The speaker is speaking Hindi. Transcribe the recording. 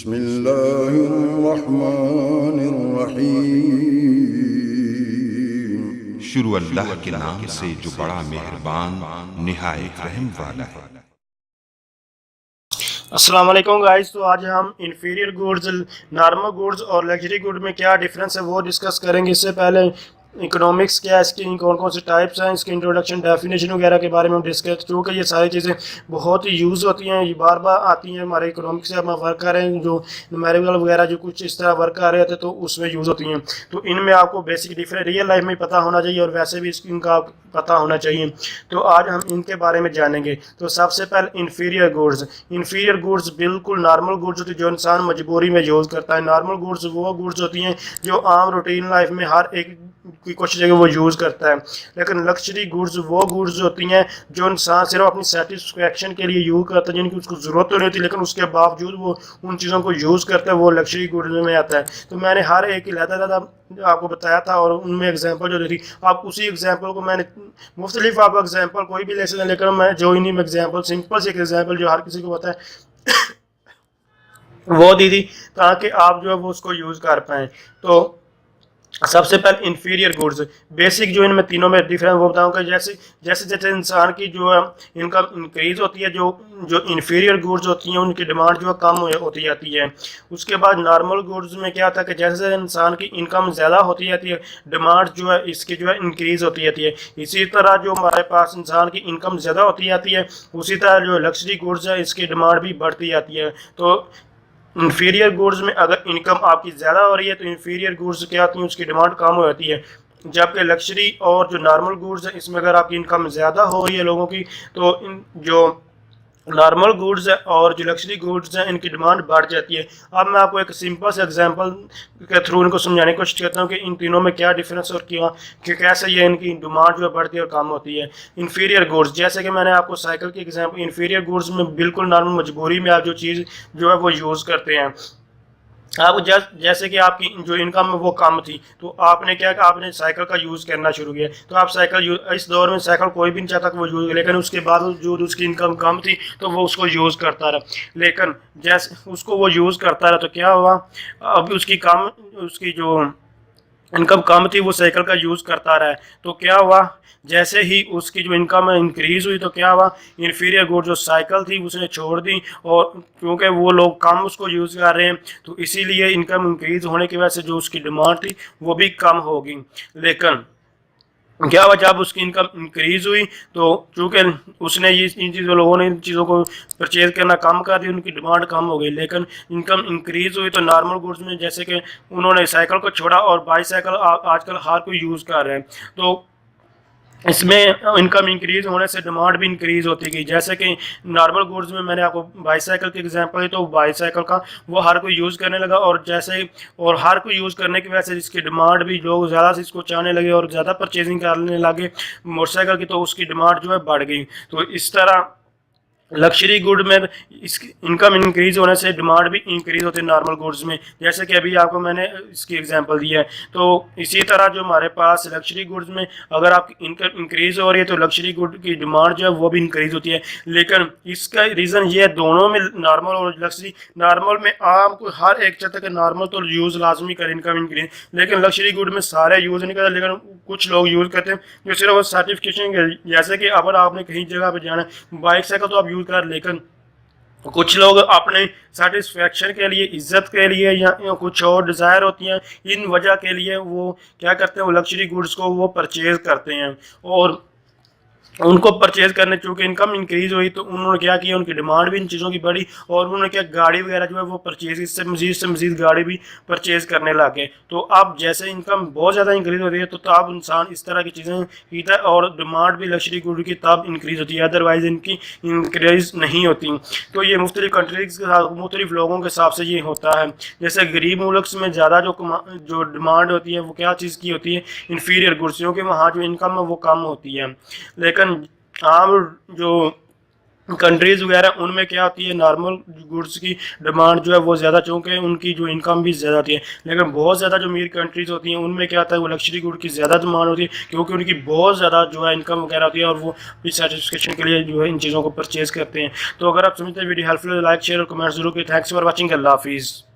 बिस्मिल्लाहिर्रहमानिर्रहीम। शुरू अल्लाह के नाम से जो बड़ा मेहरबान निहायत रहम वाला है। अस्सलाम वालेकुम गाइस। तो आज हम इंफीरियर गुड्स, नॉर्मल गुड्स और लग्जरी गुड में क्या डिफरेंस है वो डिस्कस करेंगे। इससे पहले इकोनॉमिक्स क्या है, इसकी कौन कौन से टाइप्स हैं, इसकी इंट्रोडक्शन, डेफिनेशन वगैरह के बारे में हम डिस्कस, क्योंकि ये सारी चीज़ें बहुत ही यूज़ होती हैं, ये बार बार आती हैं हमारे इकोनॉमिक्स से हम वर्क कर रहे हैं, जो न्यूमेरिकल वगैरह जो कुछ इस तरह वर्क कर रहे थे तो उसमें यूज़ होती हैं। तो इनमें आपको बेसिक डिफरेंस रियल लाइफ में पता होना चाहिए और वैसे भी इनका पता होना चाहिए। तो आज हम इनके बारे में जानेंगे। तो सबसे पहले इंफीरियर गुड्स। इंफीरियर गुड्स बिल्कुल नॉर्मल गुड्स होती है जो इंसान मजबूरी में यूज़ करता है। नॉर्मल गुड्स वो गुड्स होती हैं जो आम रूटीन लाइफ में हर एक की कुछ जगह वो यूज़ करता है। लेकिन लग्जरी गुड्स वो गुड्स होती हैं जो इंसान सिर्फ अपनी सेटिस्फेक्शन के लिए यूज़ करता है, जिनकी उसको ज़रूरत तो नहीं होती लेकिन उसके बावजूद वो उन चीज़ों को यूज़ करता है, वो लग्जरी गुड्स में आता है। तो मैंने हर एक लहदा आपको बताया था और उनमें एग्जांपल जो दी थी, आप उसी एग्जांपल को मैंने मुख्तलिफ आप एग्जांपल कोई भी ले सकते हैं, लेकिन मैं जो इन्हीं एग्जांपल सिंपल से एक एग्जांपल जो हर किसी को पता है वो दी थी ताकि आप जो है वो उसको यूज़ कर पाएँ। तो सबसे पहले इंफीरियर गुड्स, बेसिक जो इनमें तीनों में डिफरेंस वो बताऊंगा। जैसे जैसे जैसे इंसान की जो है इनकम इंक्रीज होती है, जो जो इंफीरियर गुड्स होती हैं उनकी डिमांड जो है कम होती जाती है। उसके बाद नॉर्मल गुड्स में क्या होता है कि जैसे इंसान की इनकम ज़्यादा होती जाती है, डिमांड जो है इसकी जो है इंक्रीज़ होती जाती है। इसी तरह जो हमारे पास इंसान की इनकम ज़्यादा होती जाती है, उसी तरह जो लग्जरी गुड्स है इसकी डिमांड भी बढ़ती जाती है। तो इंफीरियर गुड्स में अगर इनकम आपकी ज़्यादा हो रही है तो इंफीरियर गुड्स क्या होती है उसकी डिमांड कम हो जाती है। जबकि लग्जरी और जो नॉर्मल गुड्स है इसमें अगर आपकी इनकम ज़्यादा हो रही है लोगों की, तो इन जो नॉर्मल गुड्स है और जो लग्जरी गुड्स हैं इनकी डिमांड बढ़ जाती है। अब मैं आपको एक सिंपल से एग्जांपल के थ्रू इनको समझाने की कोशिश करता हूँ कि इन तीनों में क्या डिफरेंस और क्या कि कैसे ये इनकी डिमांड जो है बढ़ती है और कम होती है। इंफीरियर गुड्स, जैसे कि मैंने आपको साइकिल की एग्जांपल, इंफीरियर गुड्स में बिल्कुल नॉर्मल मजबूरी में आप जो चीज़ जो है वो यूज़ करते हैं। आप जैसे कि आपकी जो इनकम है वो कम थी तो आपने क्या किया, आपने साइकिल का यूज़ करना शुरू किया। तो आप साइकिल इस दौर में साइकिल कोई भी नहीं चाहता कि वो यूज़ करे, लेकिन उसके बाद जो उसकी इनकम कम थी तो वो उसको यूज़ करता रहा। लेकिन जैसे उसको वो यूज़ करता रहा तो क्या हुआ, अब उसकी जो इनकम कम थी वो साइकिल का यूज़ करता रहा। तो क्या हुआ, जैसे ही उसकी जो इनकम इंक्रीज़ हुई तो क्या हुआ, इंफीरियर गुड जो साइकिल थी उसने छोड़ दी, और क्योंकि वो लोग कम उसको यूज़ कर रहे हैं तो इसीलिए इनकम इंक्रीज़ होने की वजह से जो उसकी डिमांड थी वो भी कम होगी। लेकिन क्या हुआ, जब उसकी इनकम इंक्रीज़ हुई तो चूँकि उसने ये इन चीज़ों लोगों ने इन चीज़ों को परचेज़ करना कम कर दिया, उनकी डिमांड कम हो गई। लेकिन इनकम इंक्रीज़ हुई तो नॉर्मल गुड्स में जैसे कि उन्होंने साइकिल को छोड़ा और बाईसाइकिल आजकल हर कोई यूज़ कर रहे हैं, तो इसमें इनकम इंक्रीज़ होने से डिमांड भी इंक्रीज़ होती गई। जैसे कि नॉर्मल गुड्स में मैंने आपको बाईसाइकिल की एग्जांपल दी, तो बाईसाइकिल का वो हर कोई यूज़ करने लगा, और हर कोई यूज़ करने की वजह से इसकी डिमांड भी लोग ज़्यादा से इसको चाहने लगे और ज़्यादा परचेजिंग करने लगे मोटरसाइकिल की, तो उसकी डिमांड जो है बढ़ गई। तो इस तरह लग्जरी गुड में इसकी इनकम इंक्रीज होने से डिमांड भी इंक्रीज होती है नॉर्मल गुड्स में, जैसे कि अभी आपको मैंने इसकी एग्जांपल दी है। तो इसी तरह जो हमारे पास लग्जरी गुड्स में अगर आपकी इनकम इंक्रीज हो रही है तो लग्जरी गुड की डिमांड जो है वो भी इंक्रीज होती है। लेकिन इसका रीज़न ये है, दोनों में नॉर्मल और लग्जरी, नॉर्मल में आपको हर एक चाहता है कि नॉर्मल तो यूज़ लाजमी कर इनकम इंक्रीज, लेकिन लग्जरी गुड में सारे यूज़ नहीं करते, लेकिन कुछ लोग यूज़ करते हैं जो सिर्फ सर्टिफिकेशन, जैसे कि अगर आपने कहीं जगह पर जाना है बाइक साइकिल तो आप यूज़ कर, लेकिन कुछ लोग अपने सेटिस्फेक्शन के लिए, इज्जत के लिए या कुछ और डिज़ायर होती हैं, इन वजह के लिए वो क्या करते हैं, वो लग्जरी गुड्स को वो परचेज़ करते हैं। और उनको परचेज करने चूँकि इनकम इंक्रीज हुई तो उन्होंने क्या किया, उनकी डिमांड भी इन चीज़ों की बढ़ी, और उन्होंने क्या गाड़ी वगैरह जो है वो परचेज, इससे मज़ीद गाड़ी भी परचेज करने लगे। तो अब जैसे इनकम बहुत ज़्यादा इंक्रीज हो रही है तो अब इंसान इस तरह की चीज़ें खरीदता है और डिमांड भी लग्जरी गुड की तब इंक्रीज होती है, अदरवाइज़ इनकी इंक्रीज नहीं होती। तो ये मुख्तलिफ कंट्रीज़ के साथ मुख्तलिफ लोगों के हिसाब से ये होता है। जैसे गरीब मुल्क में ज़्यादा जो डिमांड होती है वो क्या चीज़ की होती है, इंफीरियर गुड्स, क्योंकि वहाँ जो इनकम है वो कम होती है। लेकिन आम जो कंट्रीज़ वगैरह उनमें क्या होती है, नॉर्मल गुड्स की डिमांड जो है वो ज़्यादा, चूँकि उनकी जो इनकम भी ज़्यादा होती है। लेकिन बहुत ज़्यादा जो अमीर कंट्रीज़ होती हैं उनमें क्या होता है, वो लग्जरी गुड की ज़्यादा डिमांड होती है, क्योंकि उनकी बहुत ज़्यादा जो है इनकम वगैरह होती है और वो इस सेटिस्फेक्शन के लिए जो है इन चीज़ों को परचेज़ करते हैं। तो अगर आप समझते हैं वीडियो हेल्पफुल, लाइक शेयर और कमेंट जरूर करें। Thanks for watching. अल्लाह हाफिज़।